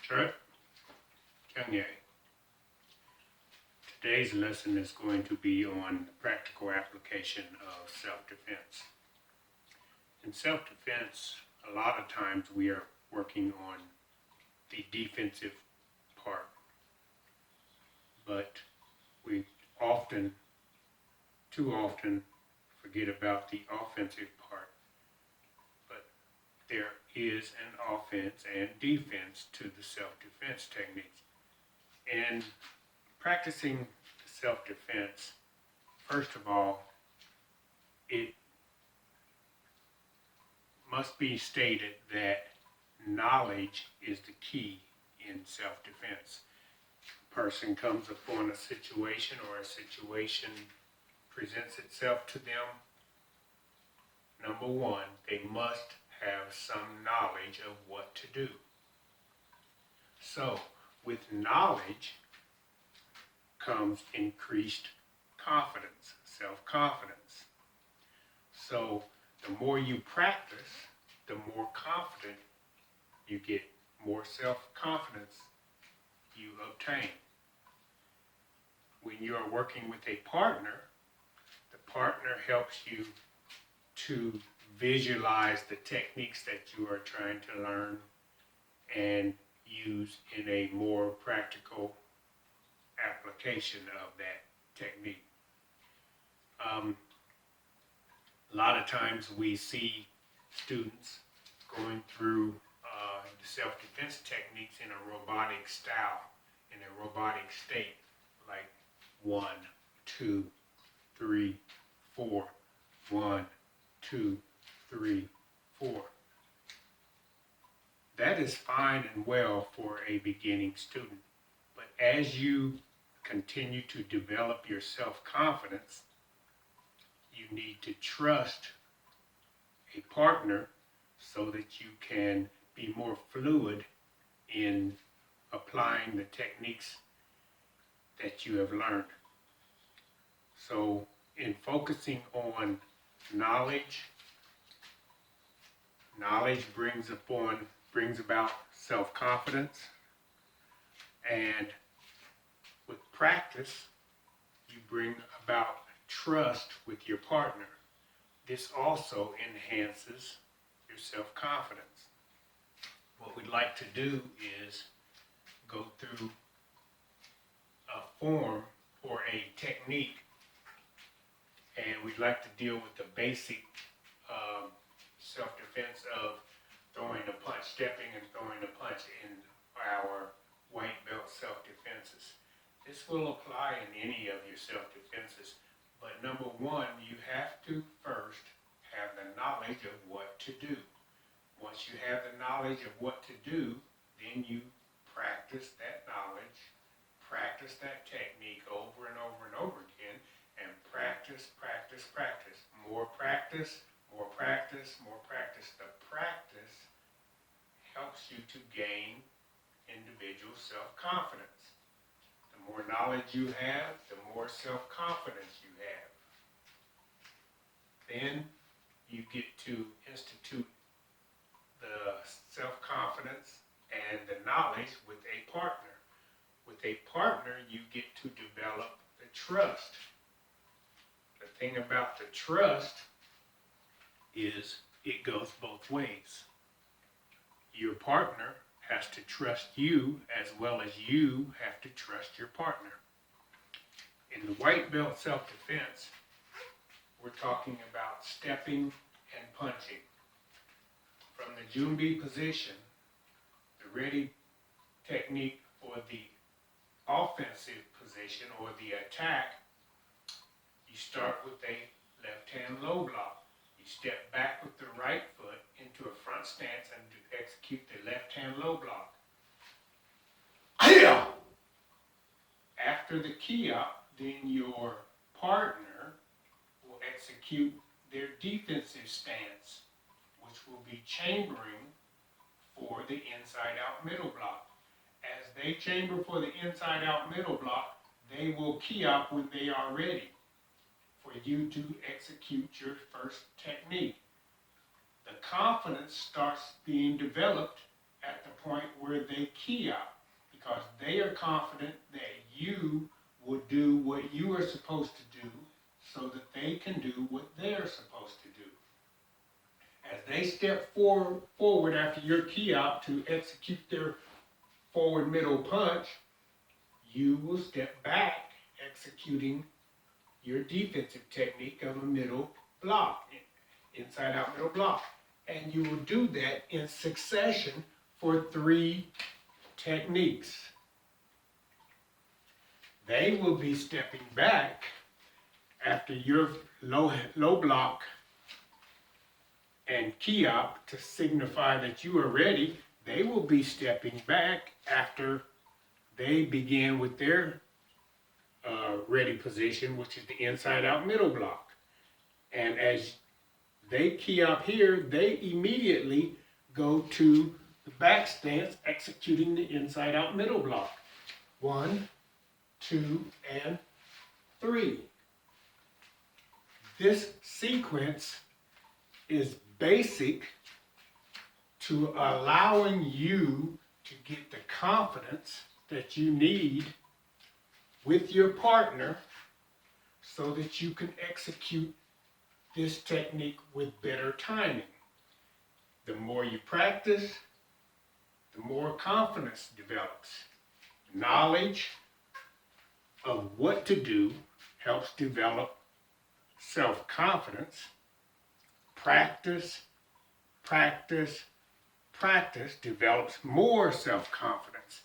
Trip Kanye. Today's lesson is going to be on the practical application of self-defense. In self-defense, a lot of times we are working on the defensive part, but we often, too often, forget about the offensive part. But there is an offense and defense to the self-defense techniques. And practicing self-defense, first of all, it must be stated that knowledge is the key in self-defense. A person comes upon a situation or a situation presents itself to them. Number one, they must have some knowledge of what to do. So, with knowledge comes increased confidence, self-confidence. So the more you practice, the more confident you get, more self-confidence you obtain. When you are working with a partner, the partner helps you to visualize the techniques that you are trying to learn and use in a more practical application of that technique. A lot of times we see students going through the self-defense techniques in a robotic style, in a robotic state, like 1, 2, 3, 4, 1, 2, 3, 4. That is fine and well for a beginning student, but as you continue to develop your self-confidence, you need to trust a partner so that you can be more fluid in applying the techniques that you have learned. So in focusing on knowledge brings about self-confidence, and with practice, you bring about trust with your partner. This also enhances your self-confidence. What we'd like to do is go through a form or a technique, and we'd like to deal with the basic self-defense of throwing a punch, stepping and throwing a punch in our white belt self-defenses. This will apply in any of your self-defenses, but number one, you have to first have the knowledge of what to do. Once you have the knowledge of what to do, then you practice that knowledge, practice that technique over and over and over again, and practice, practice, practice. More practice, more practice, more practice. The practice helps you to gain individual self-confidence. The more knowledge you have, the more self-confidence you have. Then you get to institute the self-confidence and the knowledge with a partner. With a partner, you get to develop the trust. The thing about the trust is it goes both ways. Your partner has to trust you as well as you have to trust your partner. In the white belt self-defense, we're talking about stepping and punching. From the Jumbi position, the ready technique for the offensive position or the attack, you start with a left hand low block. You step back with the right foot into a front stance and execute the left hand low block. After the key-up, then your partner will execute their defensive stance, which will be chambering for the inside-out middle block. As they chamber for the inside-out middle block, they will key-up when they are ready for you to execute your first technique. The confidence starts being developed at the point where they key out because they are confident that you will do what you are supposed to do so that they can do what they're supposed to do. As they step forward after your key out to execute their forward middle punch, you will step back executing your defensive technique of a middle block, inside out middle block. And you will do that in succession for 3 techniques. They will be stepping back after your low block and key up to signify that you are ready. They will be stepping back after they begin with their ready position, which is the inside out middle block. And as they key up here, they immediately go to the back stance, executing the inside out middle block. 1, 2, and 3. This sequence is basic to allowing you to get the confidence that you need with your partner so that you can execute this technique with better timing. The more you practice, the more confidence develops. Knowledge of what to do helps develop self-confidence. Practice develops more self-confidence.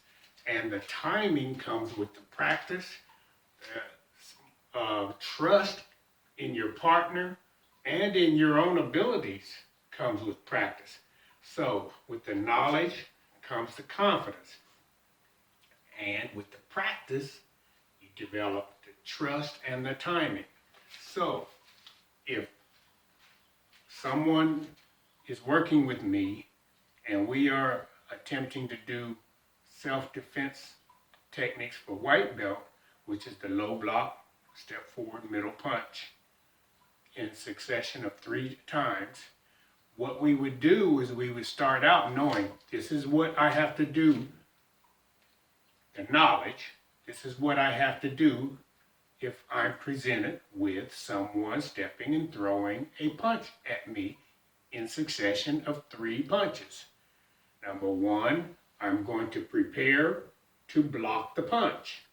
And the timing comes with the practice. Trust in your partner and in your own abilities comes with practice. So with the knowledge comes the confidence. And with the practice, you develop the trust and the timing. So if someone is working with me and we are attempting to do self-defense techniques for white belt, which is the low block, step forward, middle punch, in succession of 3 times, what we would do is we would start out knowing this is what I have to do, the knowledge, this is what I have to do if I'm presented with someone stepping and throwing a punch at me in succession of 3 punches. Number 1, I'm going to prepare to block the punch.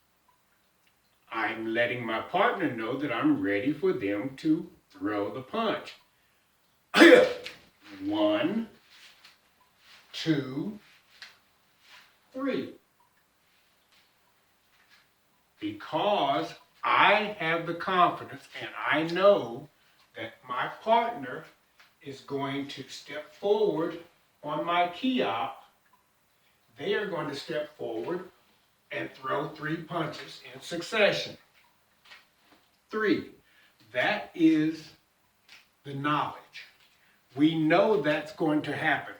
I'm letting my partner know that I'm ready for them to throw the punch. 1, 2, 3. Because I have the confidence and I know that my partner is going to step forward on my key op, they are going to step forward and throw 3 punches in succession. 3. That is the knowledge. We know that's going to happen.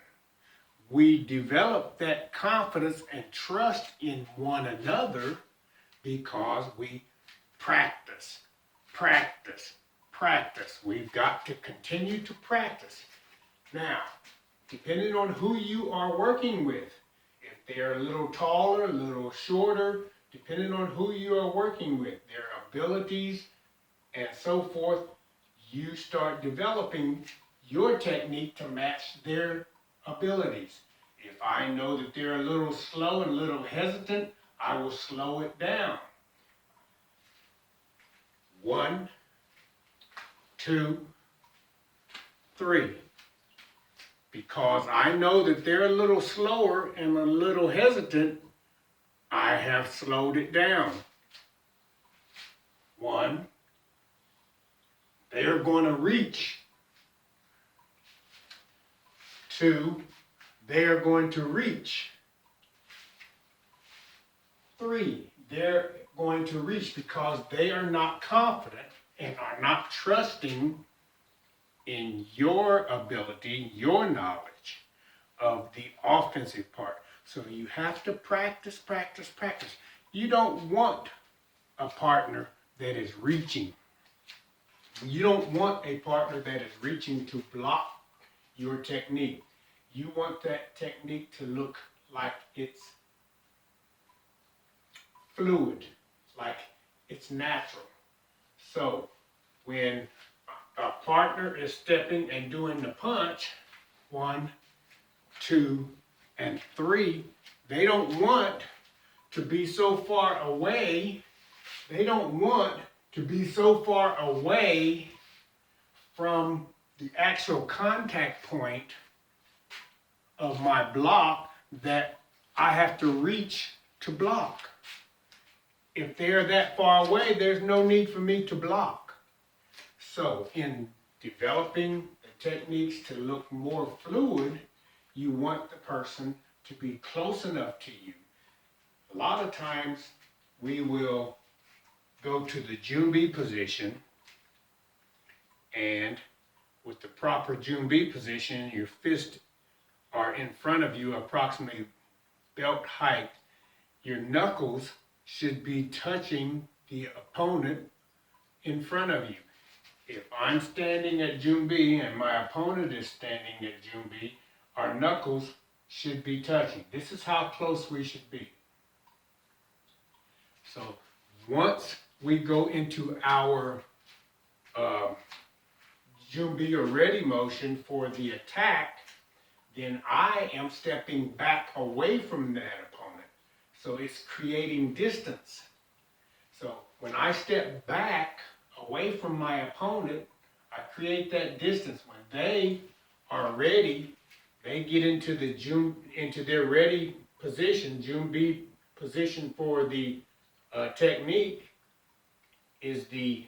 We develop that confidence and trust in one another because we practice. We've got to continue to practice. Now, depending on who you are working with, if they're a little taller, a little shorter, depending on who you are working with, their abilities and so forth, you start developing your technique to match their abilities. If I know that they're a little slow and a little hesitant, I will slow it down. 1, 2, 3. Because I know that they're a little slower and a little hesitant, I have slowed it down. 1. They're going to reach. 2. They're going to reach. 3. They're going to reach because they are not confident and are not trusting in your ability, your knowledge of the offensive part. So you have to practice. You don't want a partner that is reaching. You don't want a partner that is reaching to block your technique. You want that technique to look like it's fluid, like it's natural. So when a partner is stepping and doing the punch, 1, 2, and 3, they don't want to be so far away. They don't want to be so far away from the actual contact point of my block that I have to reach to block. If they're that far away, there's no need for me to block. So in developing the techniques to look more fluid, you want the person to be close enough to you. A lot of times we will go to the Jumbi position, and with the proper Jumbi position, your fists are in front of you approximately belt height. Your knuckles should be touching the opponent in front of you. If I'm standing at Jumbi and my opponent is standing at Jumbi, our knuckles should be touching. This is how close we should be. So once we go into our Jumbi or ready motion for the attack, then I am stepping back away from that opponent. So it's creating distance. So when I step back away from my opponent, I create that distance. When they are ready, they get into their ready position. Jumbi position for the technique is the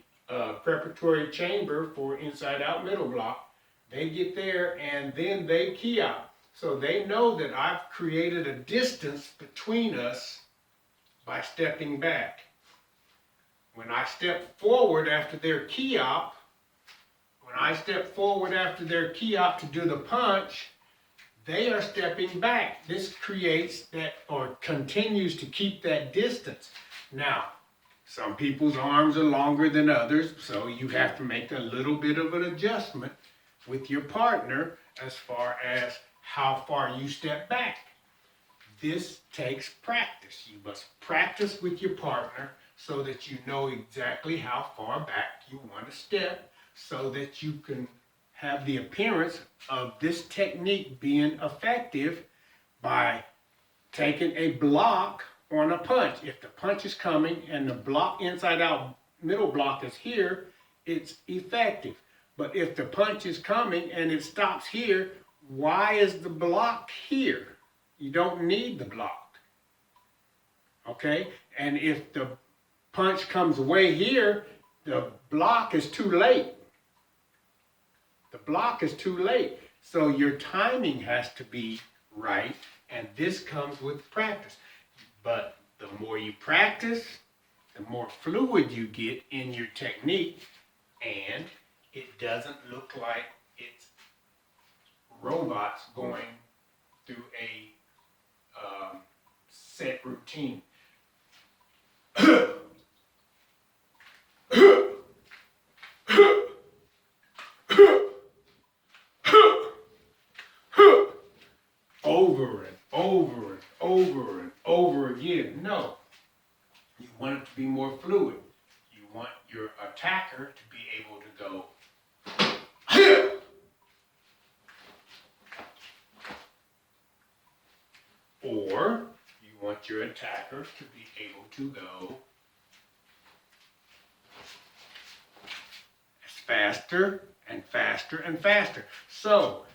preparatory chamber for inside out middle block. They get there and then they key out. So they know that I've created a distance between us by stepping back. When I step forward after their key op, to do the punch, they are stepping back. This creates that, or continues to keep that distance. Now, some people's arms are longer than others, so you have to make a little bit of an adjustment with your partner as far as how far you step back. This takes practice. You must practice with your partner so that you know exactly how far back you want to step, so that you can have the appearance of this technique being effective by taking a block on a punch. If the punch is coming and the block inside out middle block is here, it's effective. But if the punch is coming and it stops here, why is the block here? You don't need the block. Okay? And if the punch comes way here, the block is too late. The block is too late. So your timing has to be right, and this comes with practice. But the more you practice, the more fluid you get in your technique, and it doesn't look like it's robots going through a set routine. Over and over and over and over again. No. You want it to be more fluid. You want your attacker to be able to go or you want your attacker to be able to go faster and faster and faster. So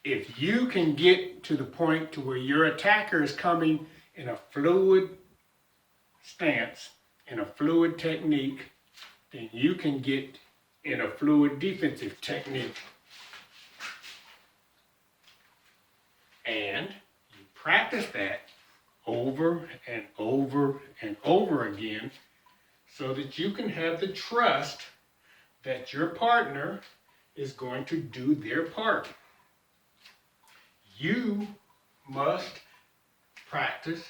if you can get to the point to where your attacker is coming in a fluid stance, in a fluid technique, then you can get in a fluid defensive technique. And you practice that over and over and over again so that you can have the trust that your partner is going to do their part. You must practice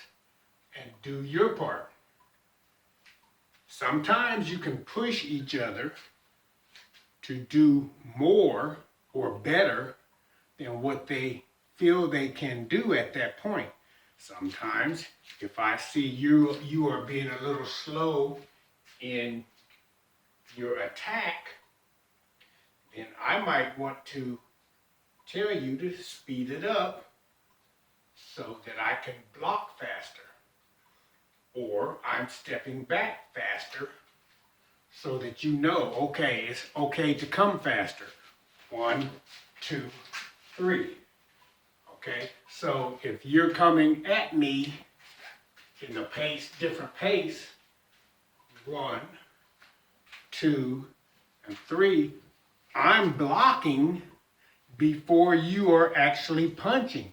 and do your part. Sometimes you can push each other to do more or better than what they feel they can do at that point. Sometimes, if I see you are being a little slow in your attack, then I might want to tell you to speed it up so that I can block faster. Or I'm stepping back faster so that you know, okay, it's okay to come faster. 1, 2, 3. Okay, so if you're coming at me in a different pace, 1, 2, and 3, I'm blocking before you are actually punching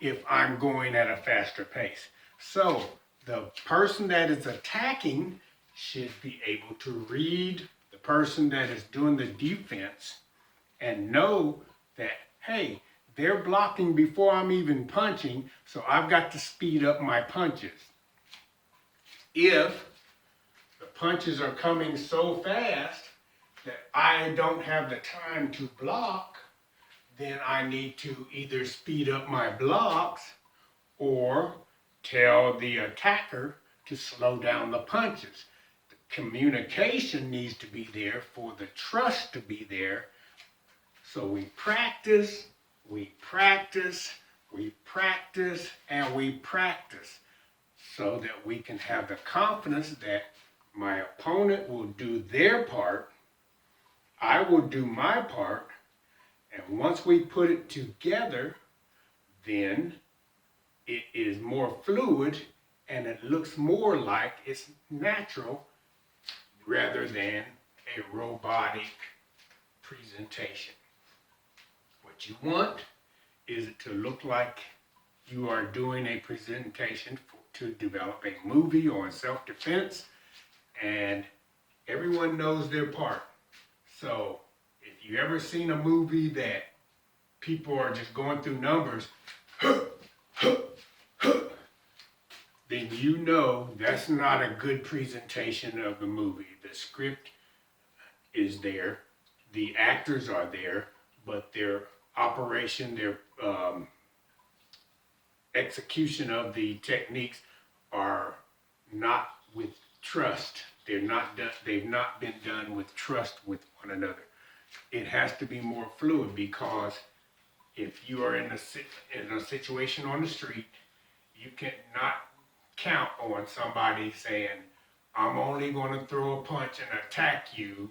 if I'm going at a faster pace. So the person that is attacking should be able to read the person that is doing the defense and know that, hey, they're blocking before I'm even punching, so I've got to speed up my punches. If the punches are coming so fast that I don't have the time to block, then I need to either speed up my blocks or tell the attacker to slow down the punches. The communication needs to be there for the trust to be there. So we practice, we practice, we practice, and we practice so that we can have the confidence that my opponent will do their part, I will do my part, and once we put it together, then it is more fluid and it looks more like it's natural rather than a robotic presentation. What you want is it to look like you are doing a presentation to develop a movie on self-defense, and everyone knows their part. So if you ever seen a movie that people are just going through numbers, then you know that's not a good presentation of the movie. The script is there, the actors are there, but their operation, their execution of the techniques are not with trust. They've not been done with trust with one another. It has to be more fluid, because if you are in a situation on the street, you cannot count on somebody saying, I'm only going to throw a punch and attack you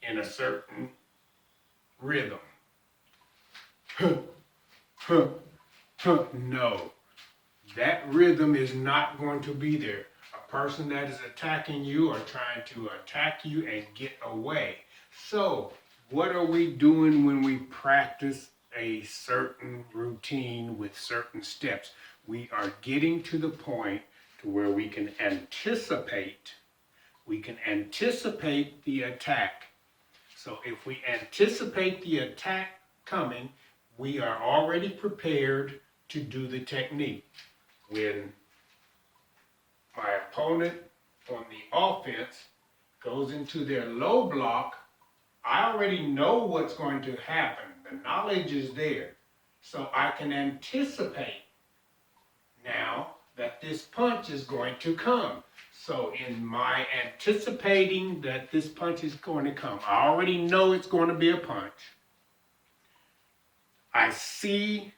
in a certain rhythm. No, that rhythm is not going to be there. A person that is attacking you are trying to attack you and get away. So what are we doing when we practice a certain routine with certain steps? We are getting to the point to where we can anticipate the attack. So if we anticipate the attack coming, we are already prepared to do the technique. When my opponent on the offense goes into their low block, I already know what's going to happen. The knowledge is there. So I can anticipate now that this punch is going to come. So in my anticipating that this punch is going to come, I already know it's going to be a punch. I see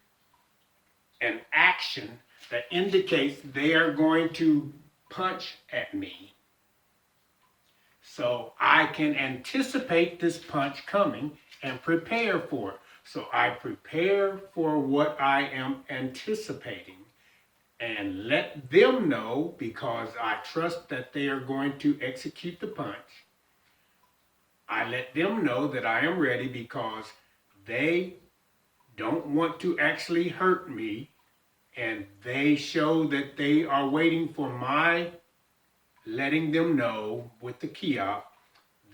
an action that indicates they are going to punch at me. So I can anticipate this punch coming and prepare for it. So I prepare for what I am anticipating and let them know, because I trust that they are going to execute the punch. I let them know that I am ready because they don't want to actually hurt me, and they show that they are waiting for my letting them know with the kiop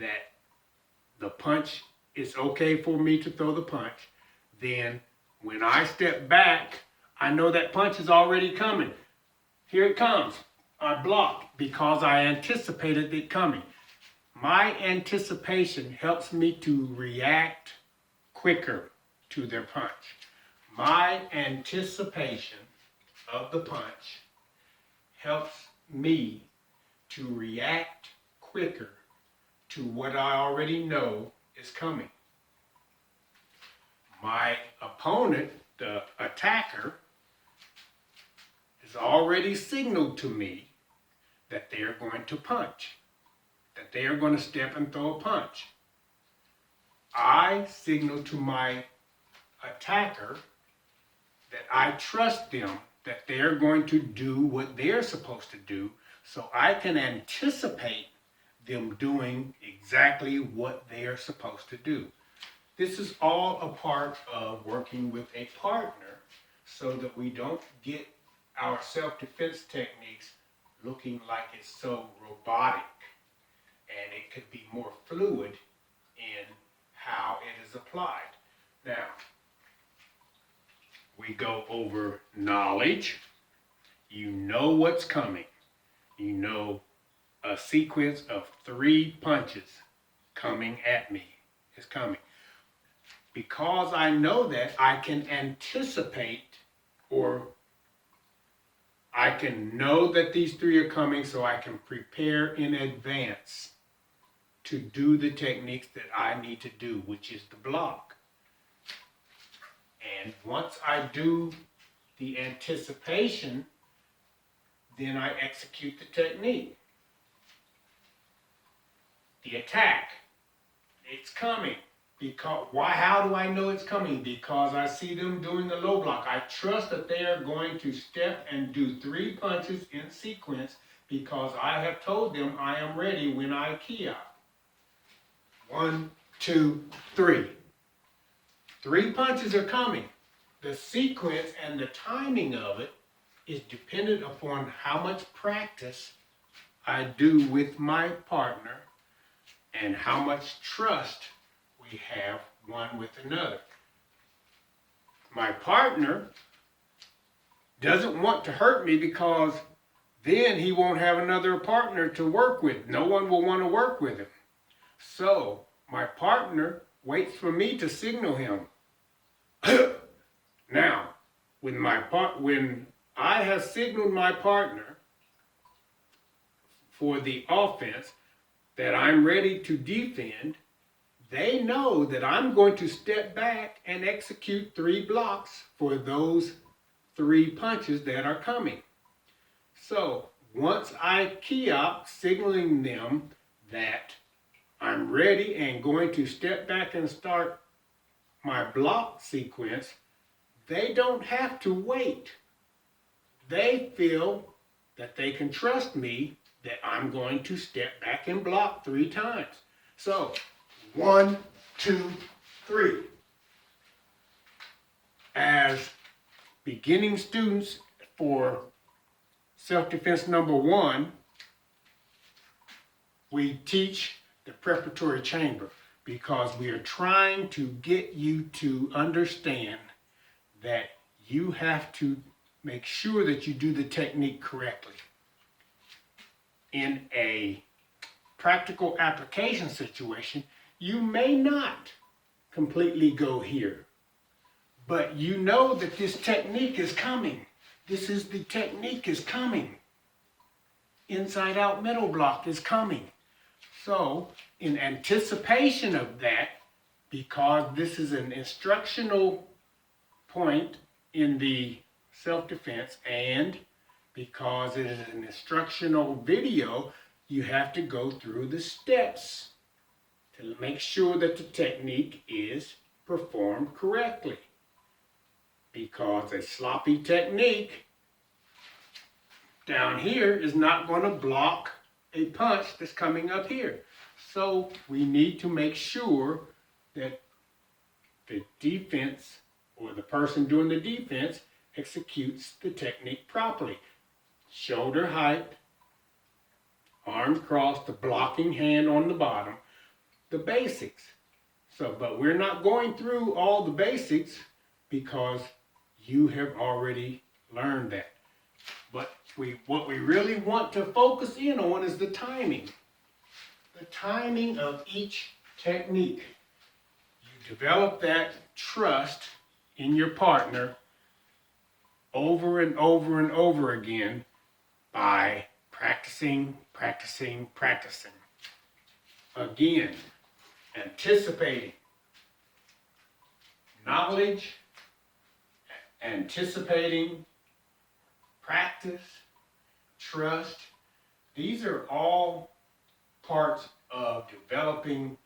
that the punch is okay for me to throw the punch. Then when I step back, I know that punch is already coming. Here it comes. I block because I anticipated it coming. My anticipation helps me to react quicker to their punch. My anticipation of the punch helps me to react quicker to what I already know is coming. My opponent, the attacker, has already signaled to me that they are going to punch, that they are going to step and throw a punch. I signal to my attacker that I trust them, that they're going to do what they're supposed to do, so I can anticipate them doing exactly what they are supposed to do. This is all a part of working with a partner so that we don't get our self-defense techniques looking like it's so robotic, and it could be more fluid in how it is applied. Now, we go over knowledge. You know what's coming. You know a sequence of 3 punches coming at me is coming. Because I know that, I can anticipate, or I can know that these 3 are coming, so I can prepare in advance to do the techniques that I need to do, which is the block. And once I do the anticipation, then I execute the technique. The attack, it's coming. Because why? How do I know it's coming? Because I see them doing the low block. I trust that they are going to step and do 3 punches in sequence because I have told them I am ready when I key out. 1, 2, 3. 3 punches are coming. The sequence and the timing of it is dependent upon how much practice I do with my partner and how much trust we have one with another. My partner doesn't want to hurt me because then he won't have another partner to work with. No one will want to work with him. So my partner waits for me to signal him. Now, when I have signaled my partner for the offense that I'm ready to defend, they know that I'm going to step back and execute 3 blocks for those 3 punches that are coming. So once I key up, signaling them that I'm ready and going to step back and start my block sequence, they don't have to wait. They feel that they can trust me that I'm going to step back and block 3 times. So 1, 2, 3. As beginning students for self-defense number 1, we teach the preparatory chamber because we are trying to get you to understand that you have to make sure that you do the technique correctly. In a practical application situation, you may not completely go here, but you know that this technique is coming. The technique is coming. Inside out middle block is coming. So in anticipation of that, because this is an instructional point in the self-defense and because it is an instructional video, you have to go through the steps to make sure that the technique is performed correctly. Because a sloppy technique down here is not going to block a punch that's coming up here. So we need to make sure that the defense or the person doing the defense executes the technique properly. Shoulder height, arms crossed, the blocking hand on the bottom, the basics. So, but we're not going through all the basics because you have already learned that. But what we really want to focus in on is the timing. The timing of each technique. You develop that trust in your partner over and over and over again by practicing, practicing, practicing. Again, anticipating knowledge, anticipating practice, trust. These are all parts of developing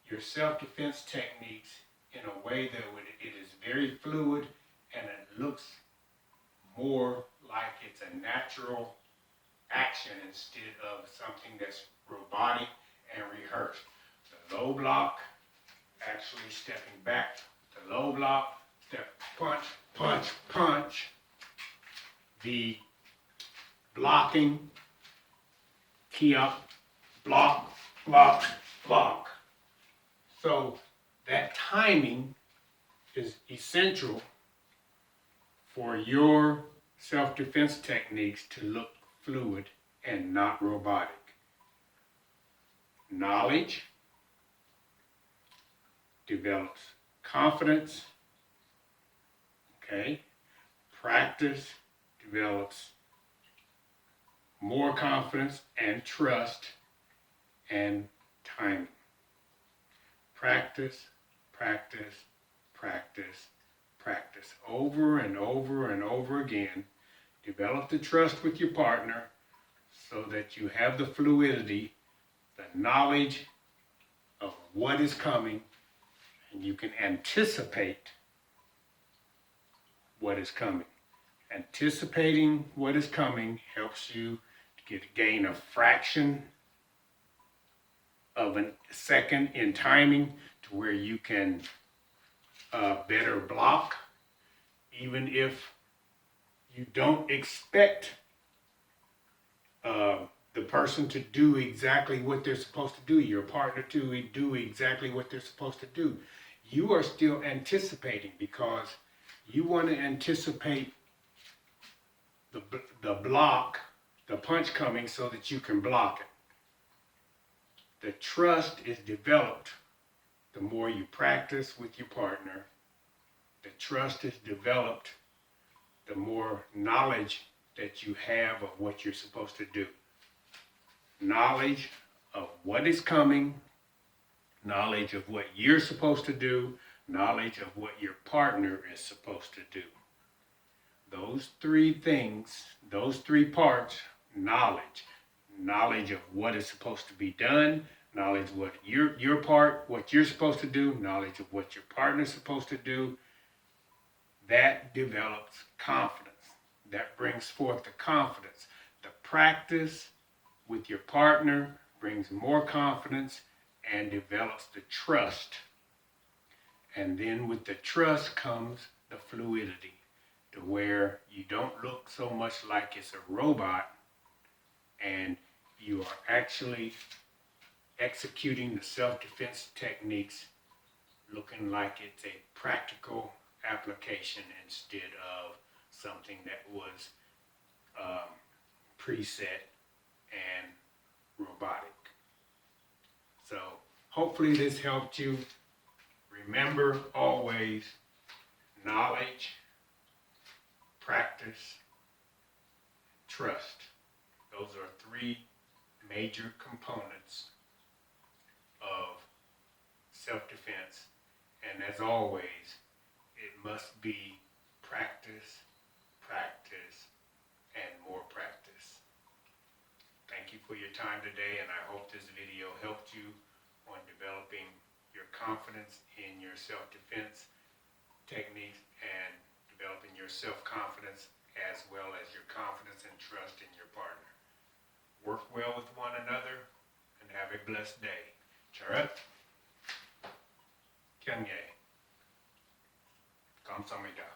your self-defense techniques in a way that it is very fluid and it looks more like it's a natural action instead of something that's robotic and rehearsed. The low block, actually stepping back, the low block, step, punch, punch, punch. The blocking, key up, block, block, block. So that timing is essential for your self-defense techniques to look fluid and not robotic. Knowledge develops confidence, okay? Practice develops more confidence and trust and timing. Practice, practice, practice, practice. Over and over and over again. Develop the trust with your partner so that you have the fluidity, the knowledge of what is coming, and you can anticipate what is coming. Anticipating what is coming helps you to gain a fraction of a second in timing to where you can better block, even if you don't expect the person to do exactly what they're supposed to do, your partner to do exactly what they're supposed to do. You are still anticipating because you want to anticipate the block, the punch coming so that you can block it. The trust is developed the more you practice with your partner. The trust is developed the more knowledge that you have of what you're supposed to do. Knowledge of what is coming, knowledge of what you're supposed to do, knowledge of what your partner is supposed to do. Those three things, those three parts, knowledge of what is supposed to be done, knowledge of what your part, what you're supposed to do, knowledge of what your partner's supposed to do, that develops confidence. That brings forth the confidence. The practice with your partner brings more confidence and develops the trust. And then with the trust comes the fluidity, to where you don't look so much like it's a robot and you are actually executing the self-defense techniques looking like it's a practical application instead of something that was preset and robotic. So hopefully this helped you. Remember always, knowledge, practice, trust. Those are three major components of self-defense. And as always, it must be practice, practice, and more practice. Thank you for your time today, and I hope this video helped you on developing your confidence in your self-defense techniques and developing your self-confidence as well as your confidence and trust in your partner. Work well with one another and have a blessed day. Charat, Kyungye, Kamsamida.